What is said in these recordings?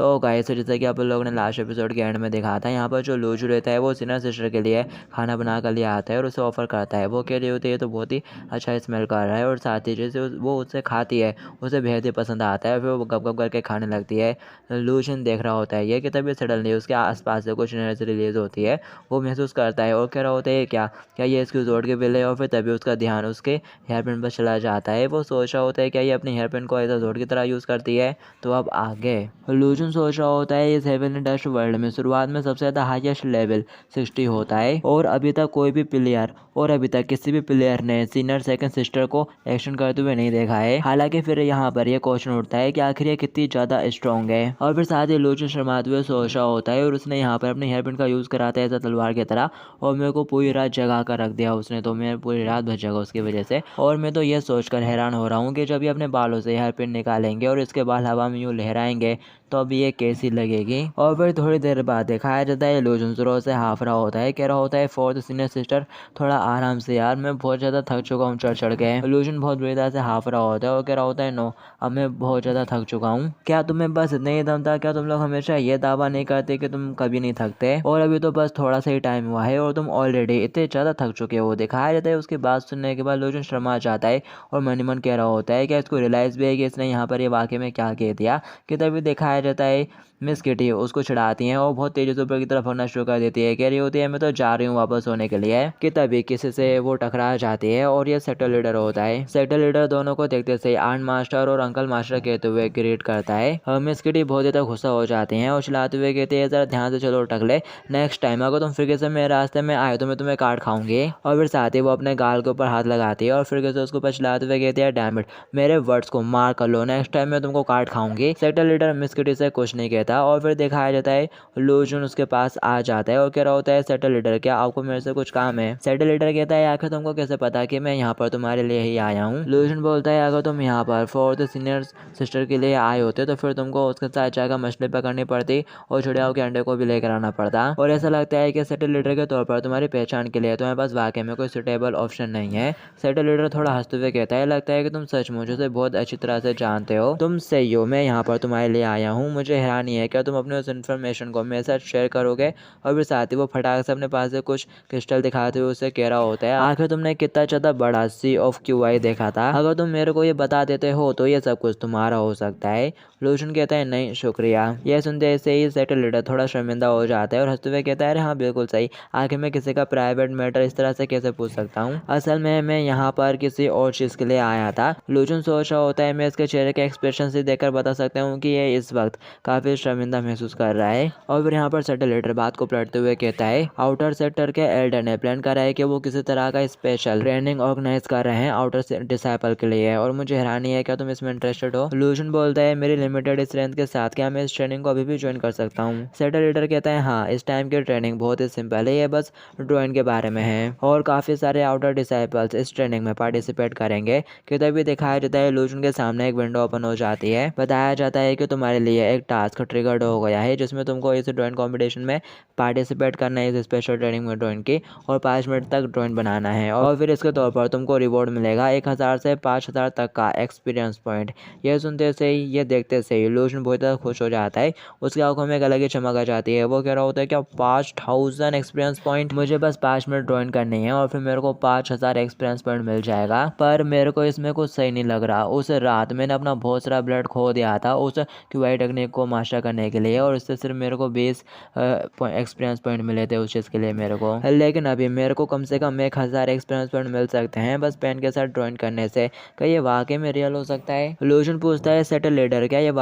तो गाइस जैसा कि आप लोगों ने लास्ट एपिसोड के एंड में देखा था, यहाँ पर जो लूजू रहता है वो सिनर सिस्टर के लिए खाना बना कर ले आता है और उसे ऑफर करता है। वो कह रही होती है तो बहुत ही अच्छा स्मेल कर रहा है और साथ ही जैसे वो उससे खाती है उसे बेहद ही पसंद आता है। फिर वो गप गप करके खाने लगती है। लूशन देख रहा होता है ये कि तभी सडनली उसके आसपास से कुछ एनर्जी रिलीज होती है। वो महसूस करता है और कह रहा होता है क्या ये इसकी जोड़ के बिल है। और फिर तभी उसका ध्यान उसके हेयर पिन पर चला जाता है। वो सोच रहा होता है क्या ये अपने हेयर पिन को ऐसा जोड़ की तरह यूज़ करती है। तो अब आगे लूजन सोच रहा होता है इस हेवन एंड डस्ट वर्ल्ड में शुरुआत में सबसे ज़्यादा हाईएस्ट लेवल 60 होता है और अभी तक कोई भी प्लेयर और अभी तक किसी भी प्लेयर ने सीनियर सेकंड सिस्टर को एक्शन करते हुए नहीं देखा है। हालांकि फिर यहाँ पर यह क्वेश्चन उठता है कि आखिर ये कितनी ज़्यादा स्ट्रॉन्ग है। और फिर साथ ही लूजन शर्माते हुए सोच रहा होता है और उसने यहाँ पर अपने हेयर पिन का यूज़ कराता है ऐसा तलवार की तरह और मेरे को पूरी रात जगा कर रख दिया उसने। तो मैं पूरी रात भर जगा उसकी वजह से। और मैं तो ये सोचकर हैरान हो रहा हूँ कि जब ये अपने बालों से हेयर पिन निकालेंगे और इसके बाल हवा में यूँ लहराएंगे तो अब ये कैसी लगेगी। और फिर थोड़ी देर बाद दिखाया जाता है लूजन जोरों से हाफ रहा होता है, कह रहा होता है फोर्थ सीनियर सिस्टर थोड़ा आराम से यार, मैं बहुत ज़्यादा थक चुका हूँ चढ़ के। लूजन बहुत बुरी तरह से हाफ रहा होता है और कह रहा होता है नो, अब मैं बहुत ज़्यादा थक चुका हूँ। क्या तुम्हें बस इतना ही दम था? क्या तुम लोग हमेशा ये दावा नहीं करते कि तुम कभी नहीं थकते? और अभी तो बस थोड़ा सा ही टाइम हुआ है और तुम ऑलरेडी इतने ज़्यादा थक चुके हो। दिखाया जाता है उसकी बात सुनने के बाद लूजन शर्मा जाता है और मन ही मन कह रहा होता है कि इसको रियलाइज़ भी है कि इसने यहाँ पर ये वाकई में क्या कह दिया। कि तभी दिखाया जाता है मिस किटी उसको चिढ़ाती हैं और बहुत तेजी से ऊपर की तरफ भगना शुरू कर देती है। कह रही होती है मैं तो जा रही हूँ वापस होने के लिए। कि तभी किसी से वो टकरा जाती है और ये सेटल लीडर होता है। सेटल लीडर दोनों को देखते से आंट मास्टर और अंकल मास्टर कहते हुए ग्रीट करता है। मिस किटी बहुत ज़्यादा गुस्सा हो जाती हैं और चिल्लाते हुए कहती है जरा ध्यान से चलो टकले, नेक्स्ट टाइम अगर तुम फिर से मेरे रास्ते में आए तो मैं तुम्हें काट खाऊंगी। और फिर साथ ही वो अपने गाल के ऊपर हाथ लगाती है और फिर से उसको चिल्लाते हुए कहती है डैम इट, मेरे वर्ड्स को मार कर लो, नेक्स्ट टाइम मैं तुमको काट खाऊंगी। सेटल लीडर मिस किटी से कुछ नहीं कहता और फिर दिखाया जाता है लूजन उसके पास आ जाता है और कह रहा होता है सेटल लीडर क्या आपको मेरे से कुछ काम है? सेटल लीडर कहता है आखिर तुमको कैसे पता कि मैं यहाँ पर तुम्हारे लिए ही आया हूँ? लूजन बोलता है अगर तुम यहाँ पर फोर्थ सीनियर सिस्टर के लिए आए होते तो फिर तुमको उसके साथ जाकर मछली पकड़नी पड़ती और चिड़ियाओं के अंडे को भी लेकर आना पड़ता। और ऐसा लगता है कि सेटल लीडर के तौर पर तुम्हारी पहचान के लिए तुम्हारे पास वाकई में कोई सुटेबल ऑप्शन नहीं है। सेटल लीडर थोड़ा हंसते हुए कहता है लगता है कि तुम सचमुच उसे बहुत अच्छी तरह से जानते हो। तुम सही हो, मैं यहाँ पर तुम्हारे लिए आया हूँ। मुझे हैरानी है क्या तुम अपने उस इन्फॉर्मेशन को मेरे साथ शेयर करोगे? और फिर साथ ही वो फटाक से अपने पास से कुछ क्रिस्टल दिखाते हुए उसे कह रहा होता है आखिर तुमने कितना ज़्यादा बड़ा सी ऑफ क्यूआई देखा था? अगर तुम मेरे को ये बता देते हो तो ये सब कुछ तुम्हारा हो सकता है। लूशन कहता है नहीं शुक्रिया। यह सुनते ऐसे ही सेटल लीडर थोड़ा शर्मिंदा हो जाता है और हंसते हुए कहता है अरे हाँ बिल्कुल सही, आखिर मैं किसी का प्राइवेट मैटर इस तरह से कैसे पूछ सकता हूँ? असल में मैं यहाँ पर किसी और चीज़ के लिए आया था। लूशन सोच रहा होता है मैं इसके चेहरे के एक्सप्रेशन से देखकर बता सकता हूँ कि ये इस वक्त काफ़ी शर्मिंदा महसूस कर रहा है। और फिर यहाँ पर सेटल लीडर बात को पलटते हुए कहता है आउटर सेक्टर के एल्डर ने प्लान करा है कि वो किसी तरह का स्पेशल ट्रेनिंग ऑर्गेनाइज कर रहे हैं आउटर डिसाइपल के लिए और मुझे हैरानी है क्या तुम इसमें इंटरेस्टेड हो? लूशन बोलता है मेरी लिमिटेड स्ट्रेंथ के साथ क्या मैं इस ट्रेनिंग को अभी भी ज्वाइन कर सकता हूँ? सेटल लीडर कहता है हाँ, इस टाइम की ट्रेनिंग बहुत ही सिंपल है, ये बस ड्राइंग के बारे में है और काफ़ी सारे आउटर डिसाइपल्स इस ट्रेनिंग में पार्टिसिपेट करेंगे। कि तभी दिखाया जाता है लूशन के सामने एक विंडो ओपन हो जाती है। बताया जाता है कि तुम्हारे लिए एक टास्क ट्रिगर्ड हो गया है जिसमें तुमको इस ड्राइंग कॉम्पिटिशन में पार्टिसिपेट करना है इस स्पेशल ट्रेनिंग में ड्राइंग की और 5 मिनट तक ड्राइंग बनाना है। और फिर इसके तौर पर तुमको रिवॉर्ड मिलेगा 1000 से 5000 तक का एक्सपीरियंस पॉइंट। यह सुनते से ही ये देखते से ही लूशन बहुत ज़्यादा खुश हो जाता है, उसकी आंखों में एक अलग ही चमक आ जाती है। वो कह रहा होता है क्या 5000 एक्सपीरियंस पॉइंट? मुझे बस 5 मिनट ड्राइंग करनी है और फिर मेरे को 5000 एक्सपीरियंस पॉइंट मिल जाएगा। पर मेरे को इसमें कुछ सही नहीं लग रहा। उस रात मैंने अपना बहुत सारा ब्लड खो दिया था उस क्यूआई टेक्निक को मास्टर करने के लिए और इससे सिर्फ मेरे को 20 एक्सपीरियंस पॉइंट मिले थे उस चीज़ के लिए मेरे को। लेकिन अभी मेरे को कम से कम 1000 एक्सपीरियंस पॉइंट मिल सकते हैं बस पेन के साथ ड्राइंग करने से। क्या ये वाकई में रियल हो सकता है? लूशन पूछता है सेटल लीडर क्या ये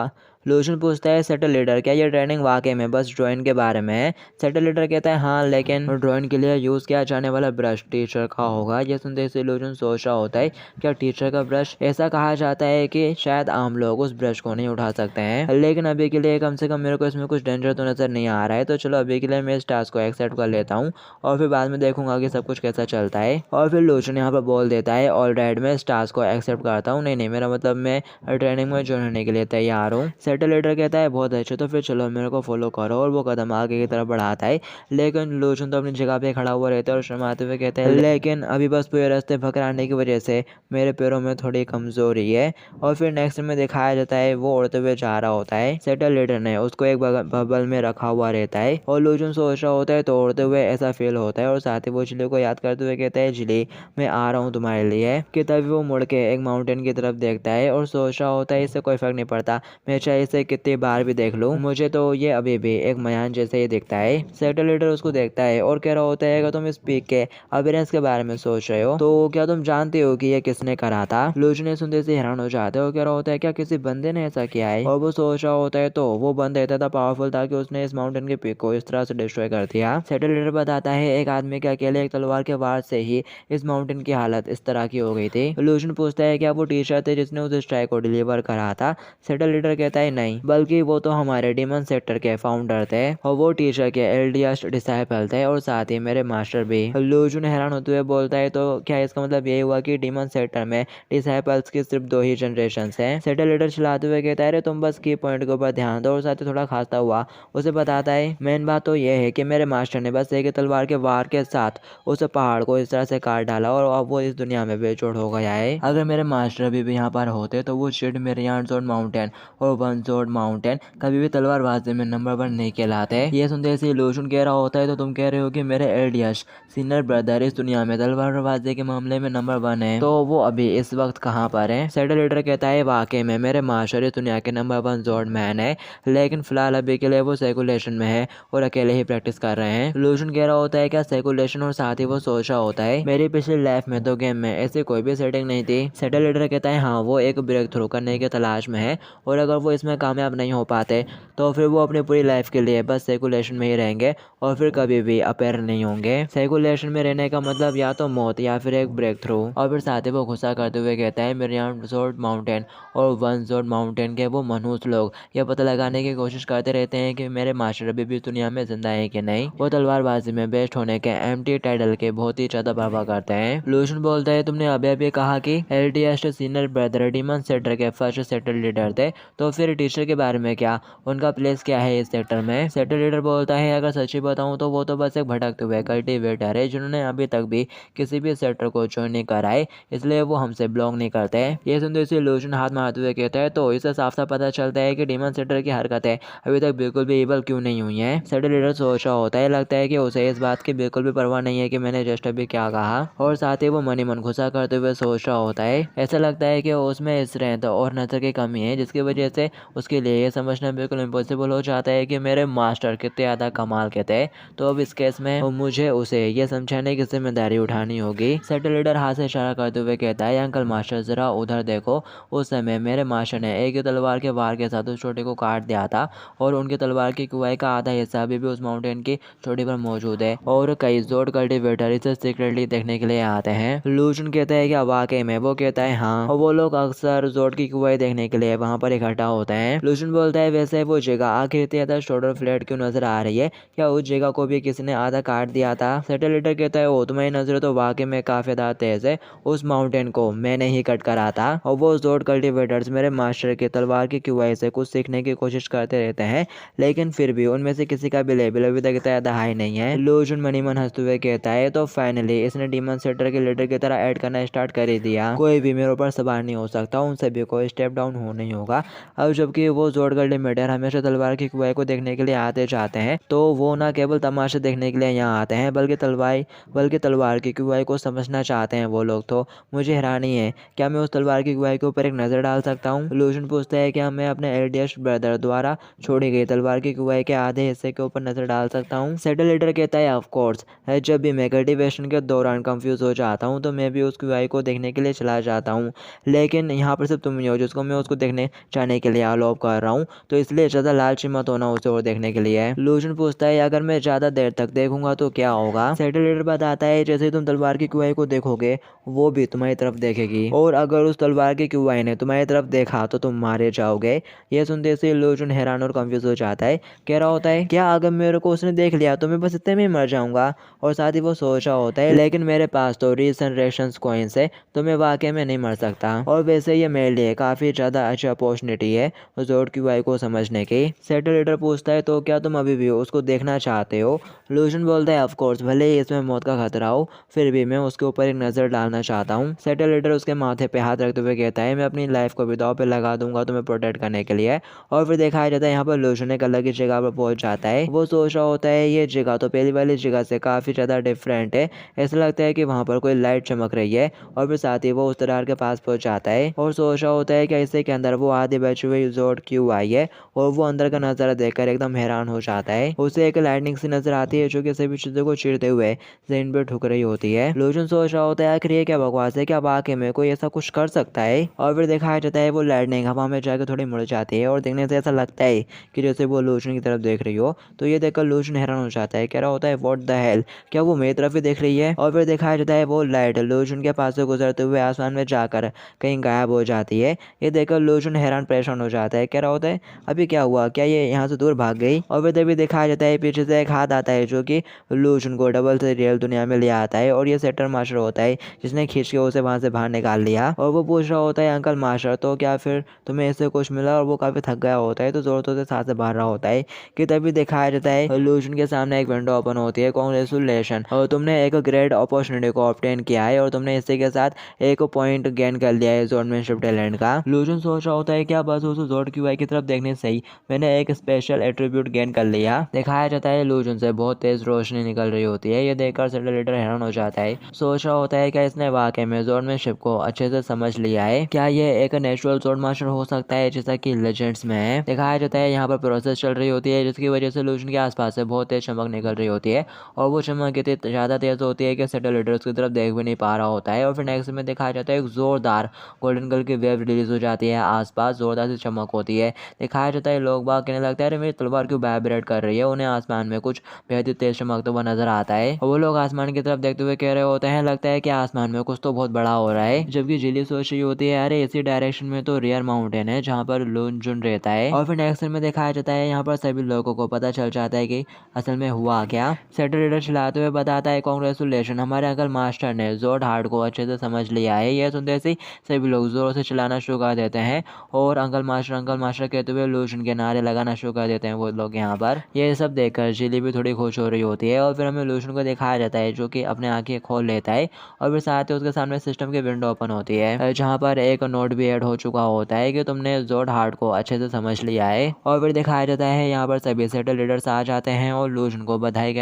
लूशन पूछता है सेटल लीडर क्या ये ट्रेनिंग वाकई में बस ड्राइंग के बारे में है? सेटल लीडर कहता है हाँ, लेकिन ड्राइंग के लिए यूज़ किया जाने वाला ब्रश टीचर का होगा। ये सुनते से लूशन सोच रहा होता है क्या टीचर का ब्रश? ऐसा कहा जाता है कि शायद आम लोग उस ब्रश को नहीं उठा सकते हैं, लेकिन अभी के लिए कम से कम मेरे को इसमें कुछ डेंजर तो नज़र नहीं आ रहा है। तो चलो अभी के लिए मैं इस टास्क को एक्सेप्ट कर लेता हूँ और फिर बाद में देखूंगा कि सब कुछ कैसा चलता है। और फिर लूशन यहाँ पर बोल देता है ऑलराइट, मैं इस टास्क को एक्सेप्ट करता हूँ। नहीं, मेरा मतलब मैं ट्रेनिंग में ज्वाइन होने के लिए तैयार हूँ। सेक्टर लीडर कहता है बहुत अच्छे, तो फिर चलो मेरे को फॉलो करो, और वो कदम आगे की तरफ बढ़ाता है। लेकिन लूजन तो अपनी जगह पे खड़ा हुआ रहता है और शर्माते हुए कहता है लेकिन अभी बस पूरे रास्ते फकराने की वजह से मेरे पैरों में थोड़ी कमजोरी है। और फिर नेक्स्ट में दिखाया जाता है वो उड़ते हुए जा रहा होता है। सेक्टर लीडर ने उसको एक बबल में रखा हुआ रहता है और लूजन सोच रहा होता है तो उड़ते हुए ऐसा फील होता है, और साथ ही वो जिली को याद करते हुए कहता है जिली मैं आ रहा हूँ तुम्हारे लिए। कि तभी वो मुड़ के एक माउंटेन की तरफ देखता है और सोच रहा होता है इससे कोई फर्क नहीं पड़ता, मैं चाहे इसे कितनी बार भी देख लूँ, मुझे तो ये अभी भी एक मयान जैसे ही दिखता है। सेक्टर लीडर उसको देखता है और कह रहा होता है कि तुम इस पीक के अपीयरेंस के बारे में सोच रहे हो, तो क्या तुम जानते हो कि ये किसने करा था। लूजन सुनते से हैरान हो जाते हैं और कह रहा होता है क्या किसी बंदे ने ऐसा किया है। और वो सोच रहा होता है तो वो बंदा इतना पावरफुल था कि उसने इस माउंटेन के पीक को इस तरह से डिस्ट्रॉय कर दिया। सेक्टर लीडर बताता है एक आदमी के अकेले एक तलवार के वार से ही इस माउंटेन की हालत इस तरह की हो गई थी। लूजन पूछता है क्या वो टीचर थे जिसने उस स्ट्राइक को डिलीवर करा था। सेक्टर लीडर कहता है नहीं, बल्कि वो तो हमारे डीमन सेक्टर के फाउंडर थे और वो टीचर के एल्डिएस्ट डिसाइपल थे और साथ ही मेरे मास्टर भी। लूजन हैरान होते हुए बोलता है तो क्या इसका मतलब यही हुआ कि डीमन सेक्टर में डिसाइपल्स की सिर्फ 2 ही जनरेशन हैं। सेक्टर लीडर चिल्लाते हुए कहता है अरे तुम बस की पॉइंट के ऊपर ध्यान दो, और साथ ही थोड़ा खांसता हुआ उसे बताता है मेन बात तो यह है कि मेरे मास्टर ने बस एक तलवार के वार के साथ उस पहाड़ को इस तरह से काट डाला और अब वो इस दुनिया में बेजोड़ हो गया है। अगर मेरे मास्टर अभी भी यहाँ पर होते तो वो शिड मेरियान जोड माउंटेन और वन जोड माउंटेन कभी भी तलवारबाजी में नंबर 1 नहीं कहलाते। ये सुनते ही लूजन कह रहा होता है तो तुम कह रहे हो कि मेरे एल्डियस सीनियर ब्रदर इस दुनिया में तलवारबाजी के मामले में नंबर 1 है, तो वो अभी इस वक्त कहाँ पर है। सेक्टर लीडर कहता है वाकई में मेरे मास्टर इस दुनिया के नंबर 1 जोड मैन है, लेकिन फिलहाल अभी के लिए वो सर्कुलेशन में है और अकेले ही प्रैक्टिस कर रहे हैं। लूजन कह रहा होता है क्या सर्कुलेशन, और साथ ही वो सोच रहा होता है मेरी पिछली लाइफ में तो गेम में ऐसी कोई भी सेटिंग नहीं थी। सेक्टर लीडर कहता है हाँ वो एक ब्रेक थ्रू करने की तलाश में है, और अगर वो इसमें कामयाब नहीं हो पाते तो फिर वो अपनी पूरी लाइफ के लिए बस सर्कुलेशन में ही रहेंगे और फिर कभी भी अपेयर नहीं होंगे। सर्कुलेशन में रहने का मतलब या तो मौत या फिर एक ब्रेक थ्रू। और फिर साथ ही वो गुस्सा करते हुए कहता है मिरियान जोड माउंटेन और वन जोड माउंटेन के वो मनुष्य लोग ये पता लगाने की कोशिश करते रहते हैं कि मेरे मास्टर अभी भी दुनिया में जिंदा है कि नहीं। वो तलवारबाजी में बेस्ट होने के एम्प्टी टाइटल के बहुत ही ज्यादा परवाह करते हैं। लूजन बोलता है तुमने अभी कहा कि एल्डिएस्ट सीनियर ब्रदर डीमन सेक्टर के फर्स्ट सेक्टर लीडर थे, तो फिर टीचर के बारे में क्या, उनका प्लेस क्या है इस सेक्टर में। सेक्टर लीडर बोलता है अगर सच्ची बताऊं तो वो तो बस एक भटकते हुए कल्टिवेटर है जिन्होंने अभी तक भी किसी भी सेक्टर को ज्वाइन नहीं करा है, इसलिए वो हमसे बिलोंग नहीं करते। ये सुनते से लूजन हाथ मारते हुए कहता है तो इससे साफ साफ पता चलता है कि डीमन सेक्टर की हरकतें अभी तक बिल्कुल भी इवल क्यों नहीं हुई है। सेक्टर लीडर सोच रहा होता है लगता है कि उसे इस बात की बिल्कुल भी परवाह नहीं है कि मैंने जस्ट अभी क्या कहा, और साथ ही वो मनी मन गुस्सा करते हुए सोच रहा होता है ऐसा लगता है कि उसमें स्ट्रेंथ और नजर की कमी है जिसकी वजह से उसके लिए ये समझना बिल्कुल इम्पॉसिबल हो जाता है कि मेरे मास्टर कितने ज़्यादा कमाल के थे। तो अब इस केस में मुझे उसे ये समझाने की जिम्मेदारी उठानी होगी। सेक्टर लीडर हाथ से इशारा करते हुए कहता है अंकल मास्टर जरा उधर देखो, उस समय मेरे मास्टर ने एक ही तलवार के वार के साथ उस छोटे को काट दिया था और उनकी तलवार की कुआई का आधा हिस्सा अभी भी उस माउंटेन की चोटी पर मौजूद है और कई जोड कल्टिवेटर इसे सीक्रेटली देखने के लिए आते हैं। लूजन कहता है कि वाकई में, वो कहता है हाँ, और वो लोग अक्सर जोड की कुआई देखने के लिए वहाँ पर इकट्ठा होते हैं। लूजन बोलता है वैसे वो जगह आखिर इतना शोल्डर फ्लैट क्यों नजर आ रही है, क्या उस जगह को भी किसी ने आधा काट दिया था। सेक्टर लीडर कहता है ओ तुम्हारी नजर तो वाकई में काफी ज्यादा तेज है, उस माउंटेन को मैंने ही कट करा था और वो जोड कल्टिवेटर्स मेरे मास्टर के तलवार की कुआई से कुछ सीखने की कोशिश करते रहते हैं, लेकिन फिर भी उनमें से किसी का भी लेवल अभी तक इतना हाई नहीं है। लूजन मनी मन हंसते हुए कहता है तो फाइनली इसने डीमन सेक्टर के लीडर की तरह ऐड करना स्टार्ट कर ही दिया, कोई भी मेरे ऊपर सवार नहीं हो सकता, उन सभी को स्टेप डाउन होना ही होगा। अब जबकि वो जोड कल्टिवेटर हमेशा तलवार की कुआई को देखने के लिए आते जाते हैं, तो वो न केवल तमाशा देखने के लिए यहाँ आते हैं बल्कि तलवार की कुआई को समझना चाहते हैं वो लोग। तो मुझे हैरानी है, क्या मैं उस तलवार की कुआई के ऊपर एक नजर डाल सकता हूँ। लूजन पूछता है क्या मैं अपने एल्डिएस्ट ब्रदर द्वारा छोड़ी गई तलवार की कुआई के आधे हिस्से के ऊपर नजर डाल सकता हूँ। सेक्टर लीडर कहता है ऑफ कोर्स, जब भी मैं कल्टिवेशन के दौरान कंफ्यूज हो जाता हूँ तो मैं भी उस कुआई को देखने के लिए चला जाता हूँ, लेकिन यहाँ पर सिर्फ तुम ही हो जिसको मैं उसको देखने जाने के लिए अलाउ कर रहा हूँ, तो इसलिए ज्यादा लालची मत होना उसे और देखने के लिए। लूजन पूछता है अगर मैं ज्यादा देर तक देखूंगा तो क्या होगा। सेक्टर लीडर बताता है जैसे ही तुम तलवार की कुआई को देखोगे वो भी तुम्हारी तरफ देखेगी, और अगर उस तलवार की कुआई ने तुम्हारी तरफ देखा तो तुम मारे जाओगे। ये सुनते से लूजन हैरान और कंफ्यूज हो जाता है, कह रहा होता है क्या अगर मेरे को उसने देख लिया तो मैं बस इतने में मर जाऊंगा। और साथ ही वो सोच रहा होता है लेकिन मेरे पास तो रीजनरेशन कॉइन्स है तो मैं वाकई में नहीं मर सकता, और वैसे ये मेरे लिए काफी ज्यादा अच्छी अपॉर्चुनिटी है जोड क्यूआई को समझने की। सेटल लीडर पूछता है तो क्या तुम अभी भी उसको देखना चाहते हो? लूजन बोलता है ऑफ कोर्स, भले ही इसमें मौत का खतरा हो, फिर भी मैं उसके ऊपर एक नज़र डालना चाहता हूँ। सेटल लीडर उसके माथे पे हाथ रखते हुए कहता है मैं अपनी लाइफ को भी दांव पे लगा दूंगा तुम्हें प्रोटेक्ट करने के लिए। और फिर दिखाया जाता है यहाँ पर लूजन एक अलग ही जगह पर पहुंच जाता है। वो सोच रहा होता है ये जगह तो पहली वाली जगह से काफ़ी ज़्यादा डिफरेंट है। ऐसा लगता है कि वहाँ पर कोई लाइट चमक रही है। और फिर साथ ही वो उस दरार के पास पहुंच जाता है और सोच रहा होता है कि इसे के अंदर वो आधे बचे हुए जोड क्यों आई है। और वो अंदर का नज़ारा देखकर एकदम हैरान हो जाता है। उसे एक लाइटनिंग सी नजर आती है जो कि सभी चीज़ों को चीरते हुए जमीन पर ठुक रही होती है। लूजन सोच रहा होता है आखिर ये क्या बकवास है, क्या वाकई में कोई ऐसा कुछ कर सकता है? और फिर दिखाया जाता है वो लाइटनिंग हवा में जाकर थोड़ी मुड़ जाती है और देखने से ऐसा लगता है कि जैसे वो लूजन की तरफ देख रही हो। तो ये देखकर लूजन हैरान हो जाता है, कह रहा होता है व्हाट द हेल, क्या वो मेरी तरफ ही देख रही है? और फिर दिखाया जाता है वो लाइट लूजन के पास से गुजरते हुए आसमान में जाकर कहीं गायब हो जाती है। ये देखकर लूजन हैरान परेशान हो जाता है, कह रहा होता है अभी क्या हुआ, क्या ये यहाँ से दूर भाग गई? और फिर तभी दिखाया जाता है पीछे से एक हाथ आता है जो कि लूजन को डबल से रियल दुनिया में ले आता है। और ये सेटर मास्टर होता है जिसने खींच के उसे वहां से बाहर निकाल लिया। और वो पूछ रहा होता है अंकल मास्टर तो क्या फिर तुम्हें इससे कुछ मिला? और वो काफी थक गया होता है तो जोर जोर से सांस से बाहर रहा होता है कि तभी दिखाया जाता है लूजन के सामने एक विंडो ओपन होती है। कांग्रेचुलेशन, और तुमने एक ग्रेट अपॉर्चुनिटी को ऑब्टेन किया है और तुमने इसी के साथ एक पॉइंट गेन कर लिया है जोडमैनशिप टैलेंट का। लूजन सोच रहा होता है क्या बस उस जोड क्यूआई की तरफ देखने से ही मैंने एक स्पेशल एट्रीब्यूट गेन कर लिया। दिखाया जाता है लूजन से बहुत तेज रोशनी निकल रही होती है। ये देखकर सेटल लीडर हैरान हो जाता है, सोच रहा होता है क्या इसने वाकई में जोडमैनशिप को अच्छे से समझ लिया है? क्या ये एक नेचुरल जोड मास्टर हो सकता है जैसा कि लेजेंड्स में है? दिखाया जाता है यहाँ पर प्रोसेस चल रही होती है जिसकी वजह से लूजन के आसपास से बहुत तेज चमक निकल रही होती है। और वो चमक इतनी ज्यादा तेज होती है कि सेटल लीडर उसकी तरफ देख भी नहीं पा रहा होता है। और फिर नेक्स्ट में दिखाया जाता है एक जोरदार गोल्डन कलर की वेव रिलीज हो जाती है, आसपास जोरदार से चमक होती है। दिखाया जाता है लोग बाग कहने लगता है अरे मेरी तलवार क्यों वाइब्रेट कर रही है? उन्हें आसमान में कुछ बेहद ही तेज चमकता हुआ नजर आता है। वो लोग आसमान की तरफ देखते हुए कह रहे होते हैं लगता है कि आसमान में कुछ तो बहुत बड़ा हो रहा है। जबकि जिली सोच रही होती है अरे इसी डायरेक्शन में तो रियर माउंटेन है जहाँ पर लूजन रहता है। और फिर नेक्स्ट में दिखाया जाता है यहाँ पर सभी लोगों को पता चल जाता है कि असल में हुआ क्या। सेटल लीडर चिल्लाते हुए बताता है कांग्रेचुलेशन, हमारे अंकल मास्टर ने जोड हार्ड को अच्छे से समझ लिया है। यह सुनते ही सभी लोग जोरों से चिल्लाना शुरू कर देते हैं और अंकल मास्टर कहते हुए लूजन के नारे लगाना शुरू कर देते हैं वो लोग यहाँ पर। ये सब देखकर जिली भी थोड़ी खुश हो रही होती है। और फिर हमें लूजन को दिखाया जाता है जो कि अपने आंखें खोल लेता है और फिर साथ ही उसके सामने सिस्टम की विंडो ओपन होती है जहाँ पर एक नोट भी ऐड हो चुका होता है कि तुमने जोड हार्ड को अच्छे से समझ लिया है। और फिर दिखाया जाता है यहाँ पर सभी सेटल लीडर्स आ जाते हैं और लूजन को बधाई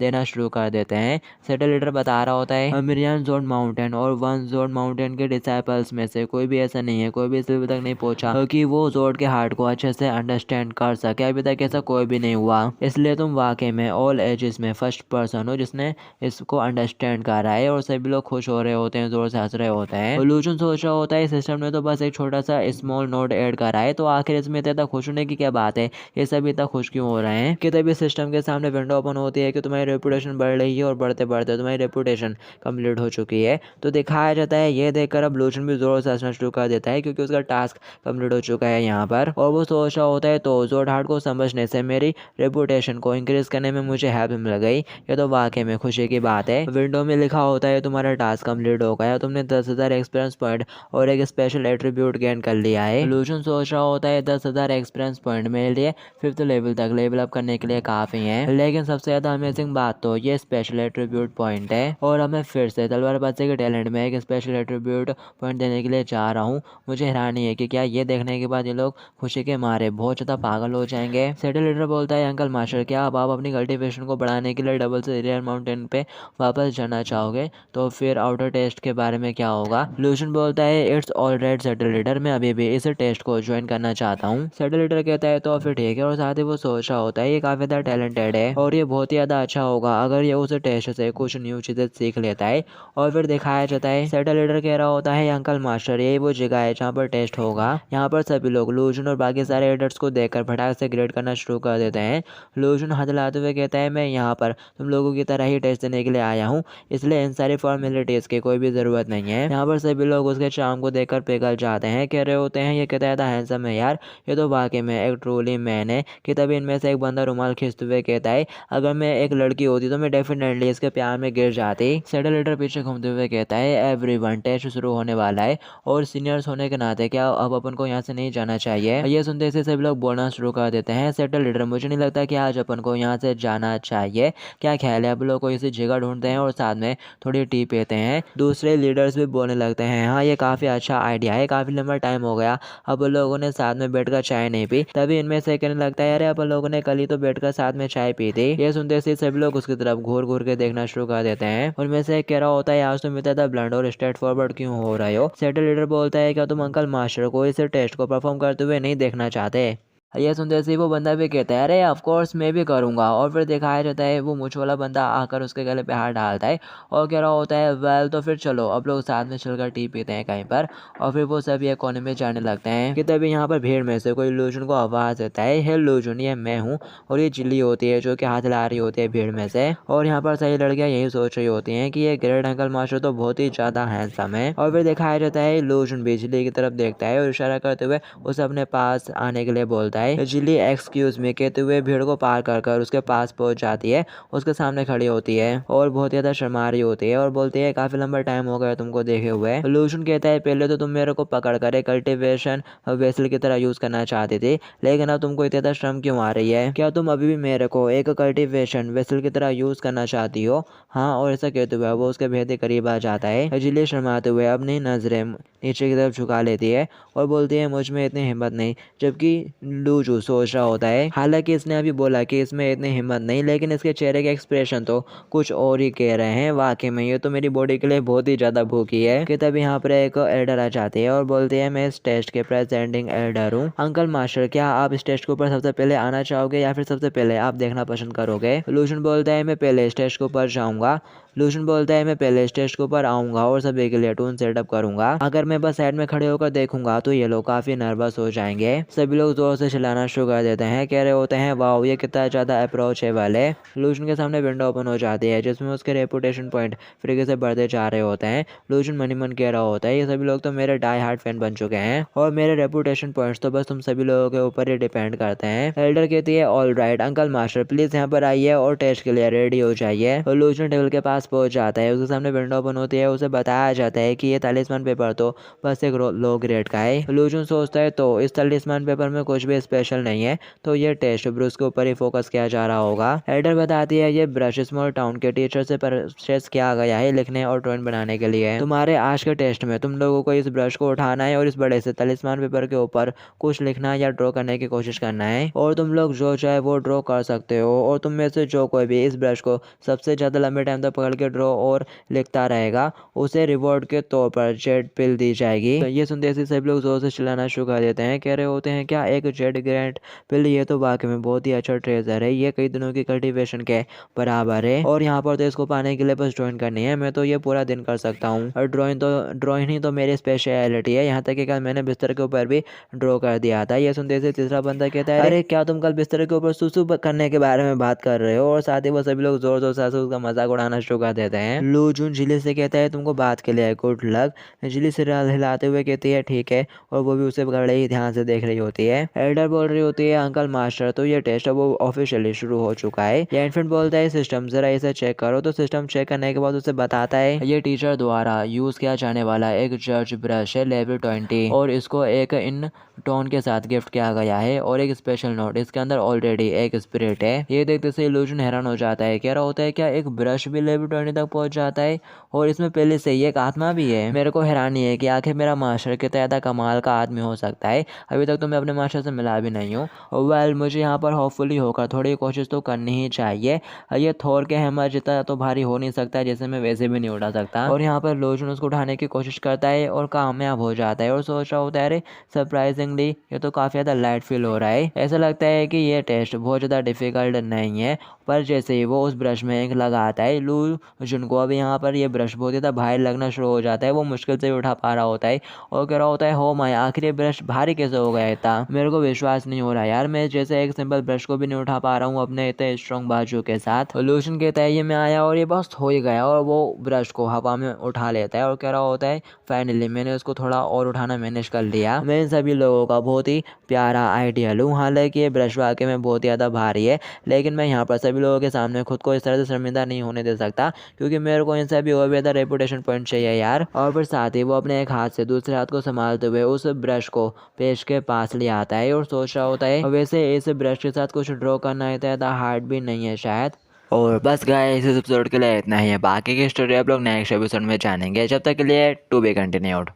देना शुरू कर देते हैं। सेटल लीडर बता रहा होता है मिरियन जोड माउंटेन और वन जोड माउंटेन के डिसाइपल्स में से कोई भी ऐसा नहीं है, कोई भी इस अभी तक नहीं पहुंचा कि वो जोड के हार्ट को अच्छे से अंडरस्टैंड कर सके। अभी तक ऐसा कोई भी नहीं हुआ, इसलिए तुम वाकई में ऑल एजेस में फर्स्ट पर्सन हो जिसने इसको अंडरस्टैंड करा है। और सभी लोग खुश हो रहे होते हैं, जोर से हंस रहे होते हैं। लूजन सोच रहा होता है सिस्टम ने तो बस एक छोटा सा स्मॉल नोड ऐड करा है तो आखिर इसमें इतना खुश होने की क्या बात है, ये सभी इतना खुश क्यों हो रहे हैं? कि तभी सिस्टम के सामने विंडो ओपन होती है कि तुम्हारी रेपुटेशन बढ़ रही है और बढ़ते बढ़ते तुम्हारी रेपुटेशन कंप्लीट हो चुकी है। तो दिखाया जाता है ये देखकर अब लूजन भी जोर से हंसना शुरू कर देता है क्योंकि उसका टास्क कंप्लीट हो चुका है यहाँ पर। और वो सोच रहा होता है तो जोड हार्ड को समझने से मेरी रेपुटेशन को इंक्रीज करने में मुझे हेल्प मिल गई, ये तो वाकई में खुशी की बात है। विंडो में लिखा होता है तुम्हारा टास्क कंप्लीट हो गया, तुमने 10,000 एक्सपीरियंस पॉइंट और एक स्पेशल एट्रीब्यूट गेन कर लिया है। लूजन सोच रहा होता है 10,000 एक्सपीरियंस पॉइंट मेरे लिए 5th लेवल तक लेवल अप करने के लिए काफी है, लेकिन सबसे ज्यादा अमेजिंग बात तो ये स्पेशल एट्रीब्यूट पॉइंट है। और अब मैं फिर से तलवारबाजी के टैलेंट में एक स्पेशल एट्रीब्यूट पॉइंट देने के लिए चाह रहा हूँ। मुझे हैरानी है कि क्या ये देखने के बाद ये लोग खुशी के मारे बहुत ज़्यादा पागल हो जाएंगे। सेटल लीडर बोलता है अंकल मास्टर क्या अब आप अपनी कल्टीवेशन को बढ़ाने के लिए डबल से रियर माउंटेन पे वापस जाना चाहोगे? तो फिर आउटर टेस्ट के बारे में क्या होगा? लूजन बोलता है इट्स ऑलराइट सेटल लीडर, मैं अभी भी इस टेस्ट को ज्वाइन करना चाहता हूँ। सेटल लीडर कहता है तो फिर ठीक है। और साथ ही वो सोच रहा होता है ये काफ़ी ज़्यादा टैलेंटेड है और ये बहुत ही ज़्यादा अच्छा होगा अगर ये उस टेस्ट से कुछ न्यू चीज़ें सीख लेता है। और फिर दिखाया जाता है सेटल लीडर कह रहा होता है अंकल मास्टर यही वो जगह है जहाँ पर टेस्ट होगा। यहाँ पर सभी लोग लूजन और बाकी सारे एडर्स को देखकर फटाक से ग्रेड करना शुरू कर देते हैं। लूजन हाथ हिलाते हुए कहता है मैं यहाँ पर तुम लोगों की तरह ही टेस्ट देने के लिए आया हूँ, इसलिए इन सारी फॉर्मेलिटीज की कोई भी जरूरत नहीं है। यहाँ पर सभी लोग उसके चार्म को देखकर पिघल जाते हैं, कह रहे होते हैं ये कितना ज्यादा हैंडसम है यार, ये तो वाकई में एक ट्रूली मैन है। कि तभी इनमें से एक बंदा रुमाल खींचते हुए कहता है अगर मैं एक लड़की होती तो मैं डेफिनेटली इसके प्यार में गिर जाती। सेटल लीडर पीछे घूमते हुए कहता है एवरीवन टेस्ट शुरू होने वाला है और सीनियर्स होने के नाते क्या अब अपन को यहाँ से नहीं नहीं जाना चाहिए। ये सुनते से सभी लोग बोलना शुरू कर देते हैं, सेटल लीडर मुझे नहीं लगता कि आज अपन को यहाँ से जाना चाहिए, क्या ख्याल है? अब लोग कोई सी जगह ढूंढते हैं और साथ में थोड़ी टी पीते हैं। दूसरे लीडर्स भी बोलने लगते हैं हाँ ये काफ़ी अच्छा आइडिया है, काफ़ी लंबा टाइम हो गया अब लोगों ने साथ में बैठकर चाय नहीं पी। तभी इनमें से कहने लगता है अरे अपन लोगों ने कल ही तो बैठकर साथ में चाय पी थी। ये सुनते से सभी लोग उसकी तरफ घूर घूर के देखना शुरू कर देते हैं। उनमें से कह रहा होता है आज तुम इतना ब्लंड और स्ट्रेट फॉरवर्ड क्यों हो रहे हो? सेटल लीडर बोलता है क्या तुम अंकल मास्टर को इस टेस्ट को परफॉर्म करते हुए नहीं देखना चाहते? ये सुनते से वो बंदा भी कहता है अरे ऑफ कोर्स मैं भी करूँगा। और फिर दिखाया जाता है वो मूंछ वाला बंदा आकर उसके गले पे हाथ डालता है और कह रहा होता है वेल तो फिर चलो अब लोग साथ में चलकर टी पीते हैं कहीं पर। और फिर वो सभी एक कोने में जाने लगते हैं कि तभी यहाँ पर भीड़ में से कोई लूजन को आवाज़ देता है हे लूजन ये मैं हूँ। और ये चिल्ली होती है जो कि हाथ ला रही होती है भीड़ में से। और यहाँ पर सही लड़कियाँ यही सोच रही होती हैं कि ये ग्रेट अंकल मास्टर तो बहुत ही ज़्यादा हैंडसम है। और फिर दिखाया जाता है लूजन भी चिल्ली की तरफ देखता है और इशारा करते हुए उसे अपने पास आने के लिए बोलता है। चिल्ली एक्सक्यूज मी कहते हुए भीड़ को पार कर कर उसके पास पहुंच जाती है, उसके सामने खड़ी होती है और बहुत ज़्यादा शर्मा रही होती है और बोलती है काफ़ी लंबा टाइम हो गया तुमको देखे हुए। लूशन कहता है पहले तो तुम मेरे को पकड़ कर कल्टिवेशन वेसल की तरह यूज़ करना चाहती थी, लेकिन अब तुमको इतना श्रम क्यों आ रही है? क्या तुम अभी भी मेरे को एक कल्टिवेशन वेसल की तरह यूज़ करना चाहती हो? हाँ। और ऐसा कहते हुए वो उसके भेद के करीब आ जाता है। जिले शर्माते हुए अपनी नज़रें नीचे की तरफ झुका लेती है और बोलती है मुझ में इतनी हिम्मत नहीं। जबकि लूजू सोच रहा होता है हालांकि इसने अभी बोला कि इसमें इतनी हिम्मत नहीं, लेकिन इसके चेहरे के एक्सप्रेशन तो कुछ और ही कह रहे हैं। वाकई में ये तो मेरी बॉडी के लिए बहुत ही ज़्यादा भूखी है। कि तभी यहाँ पर एक एल्डर आ जाती है और बोलती है मैं इस टेस्ट के प्रेजेंटिंग एल्डर हूँ। अंकल मास्टर क्या आप इस टेस्ट के ऊपर सबसे पहले आना चाहोगे या फिर सबसे पहले आप देखना पसंद करोगे? लूशन बोलता है मैं पहले इस टेस्ट के ऊपर जाऊँगा। लूशन बोलता है मैं पहले स्टेज के ऊपर आऊँगा और सभी के लिए टून सेटअप करूँगा। अगर मैं बस साइड में खड़े होकर देखूंगा तो ये लोग काफ़ी नर्वस हो जाएंगे। सभी लोग जोर से चिल्लाना शुरू कर देते हैं, कह रहे होते हैं वाओ ये कितना ज़्यादा अप्रोचेबल है। लूशन के सामने विंडो ओपन हो जाती है जिसमें उसके रेपुटेशन पॉइंट फ्रीके से बढ़ते जा रहे होते हैं। लूशन मनी मन कह रहा होता है ये सभी लोग तो मेरे डाई हार्ट फैन बन चुके हैं और मेरे रेपुटेशन पॉइंट्स तो बस तुम सभी लोगों के ऊपर ही डिपेंड करते हैं। एल्डर कहती है all right uncle master please यहाँ पर आइए और टेस्ट के लिए रेडी हो जाइए। लूशन टेबल के पास पहुँच जाता है, सामने विंडो ओपन होती है। उसे बताया जाता है कि ये तालिस्मान पेपर तो बस एक लो ग्रेड का है। लूजन सोचता है तो इस तालिस्मान पेपर में कुछ भी स्पेशल नहीं है, तो ये टेस्ट ब्रूस के ऊपर ही फोकस किया जा रहा होगा। एल्डर बताती है ये ब्रश स्मॉल टाउन के टीचर से परचेस किया गया है लिखने और ड्राइंग बनाने के लिए। तुम्हारे आज के टेस्ट में तुम लोगों को इस ब्रश को उठाना है और इस बड़े से तालिस्मान पेपर के ऊपर कुछ लिखना या ड्रॉ करने की कोशिश करना है और तुम लोग जो चाहे वो ड्रॉ कर सकते हो और तुम में से जो कोई भी इस ब्रश को सबसे ज़्यादा लंबे टाइम तक पकड़ के ड्रॉ और लिखता रहेगा उसे रिवॉर्ड के तौर पर जेड पिल दी जाएगी। तो ये सुनते ही सभी लोग जोर से चिल्लाना शुरू कर देते हैं, कह रहे होते हैं क्या एक जेड ग्रेंट पिल? ये तो वाकई में बहुत ही अच्छा ट्रेजर है, ये कई दिनों की कल्टीवेशन के बराबर है और यहाँ पर तो इसको पाने के लिए बस ड्राइंग करनी है। मैं तो ये पूरा दिन कर सकता हूँ और ड्राइंग ही तो मेरी स्पेशलिटी है। यहाँ तक कि कल मैंने बिस्तर के ऊपर भी ड्रॉ कर दिया था। ये सुनते से तीसरा बंदा कहता है अरे क्या तुम कल बिस्तर के ऊपर सुसु करने के बारे में बात कर रहे हो? और साथ ही वो सभी लोग जोर जोर से उसका मजाक उड़ाना शुरू कर देते हैं। लूजून जिले से कहता है तुमको बात के लिए गुड लक। जिली सिर हिलाते हुए कहती है ठीक है और वो भी उसे बड़े ही ध्यान से देख रही होती है। एल्डर बोल रही होती है अंकल मास्टर तो ये टेस्ट अब वो ऑफिशियली शुरू हो चुका है। ये इन्फेंट बोलता है सिस्टम जरा इसे चेक करो। तो सिस्टम चेक करने के बाद उसे बताता है ये टीचर द्वारा यूज किया जाने वाला एक जर्ज ब्रश है लेवल 20 और इसको एक इन टोन के साथ गिफ्ट किया गया है और एक स्पेशल नोट इसके अंदर ऑलरेडी एक स्पिरिट है। ये देखते से इल्यूजन हैरान हो जाता है, कह रहा होता है क्या एक ब्रश भी लेवल 20 तक पहुंच जाता है और इसमें पहले से ही एक आत्मा भी है? मेरे को हैरानी है कि आखिर मेरा मास्टर कितना ज़्यादा कमाल का आदमी हो सकता है। अभी तक तो मैं अपने मास्टर से मिला भी नहीं हूँ। वेल मुझे यहाँ पर होपफुली होकर थोड़ी कोशिश तो करनी ही चाहिए। ये थोर के हैमर जितना तो भारी हो नहीं सकता जैसे मैं वैसे भी नहीं उठा सकता। और यहाँ पर लोजन उसको उठाने की कोशिश करता है और कामयाब हो जाता है और सोच रहा होता है अरे सरप्राइजिंगली ये तो काफ़ी ज़्यादा लाइट फील हो रहा है। ऐसा लगता है कि ये टेस्ट बहुत ज़्यादा डिफिकल्ट नहीं है। पर जैसे ही वो उस ब्रश में इंक लगाता है लूजन को अब यहाँ पर ये ब्रश बहुत ज़्यादा भारी लगना शुरू हो जाता है। वो मुश्किल से उठा पा रहा होता है और कह रहा होता है हो माय आखिर ये ब्रश भारी कैसे हो गया था? मेरे को विश्वास विश्वास नहीं हो रहा यार, मैं जैसे एक सिंपल ब्रश को भी नहीं उठा पा रहा हूँ अपने इतने स्ट्रॉन्ग बाजू के साथ। लोशन के तय में आया और ये बस हो ही गया और वो ब्रश को हवा में उठा लेता है और कह रहा होता है फाइनली मैंने उसको थोड़ा और उठाना मैनेज कर लिया। मैं इन सभी लोगों का बहुत ही प्यारा आइडियल हूँ। हालांकि ये ब्रश वाकई में बहुत ज़्यादा भारी है, लेकिन मैं यहाँ पर सभी लोगों के सामने खुद को इस तरह से शर्मिंदा नहीं होने दे सकता, क्योंकि मेरे को इनसे भी और ज़्यादा रेपुटेशन पॉइंट चाहिए यार। और फिर साथ ही वो अपने एक हाथ से दूसरे हाथ को संभालते हुए उस ब्रश को पेश के पास ले आता है और सोच रहा होता है वैसे इस ब्रश के साथ कुछ ड्रॉ करना इतना ज़्यादा हार्ड भी नहीं है शायद। और बस गाइस इस एपिसोड के लिए इतना ही है, बाकी की स्टोरी आप लोग नेक्स्ट एपिसोड में जानेंगे। जब तक के लिए टू बी कंटिन्यूड।